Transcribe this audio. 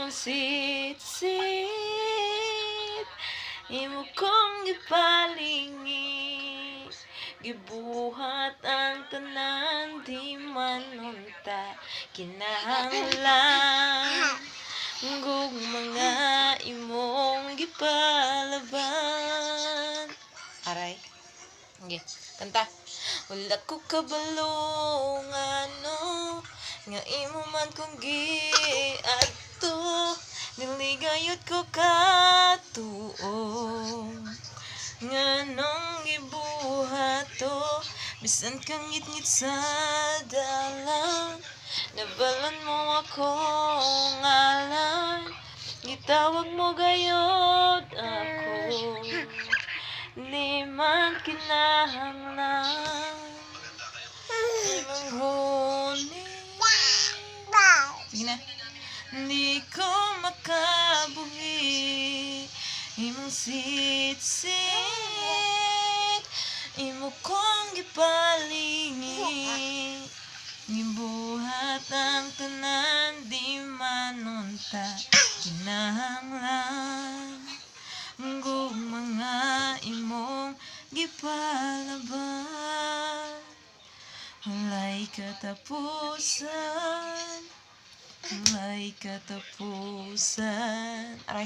imong sit-sit, imo kong gipalingi, gibuhat ang tanan, di man unta kinahanglan. Gug mga imong gipalaban. Aray. Okay, kanta. Wala ko kabalo nga no, nga imo man kong giadto, niligayot ko katuong, nga nung gibuhat to, bisan kang ngit-ngit sa dalan, nabalan mo ako ngalan, gitawag mo gayod ako, di man kinahanglan, imong hunin. Sige na. Di ko makabuhi, imong sit-sit, imo kong gipalingi, gibuhat ang tanan, di man unta kinahanglan. Gug mga imong gipalaban, walay katapusan, walay katapusan. Aray.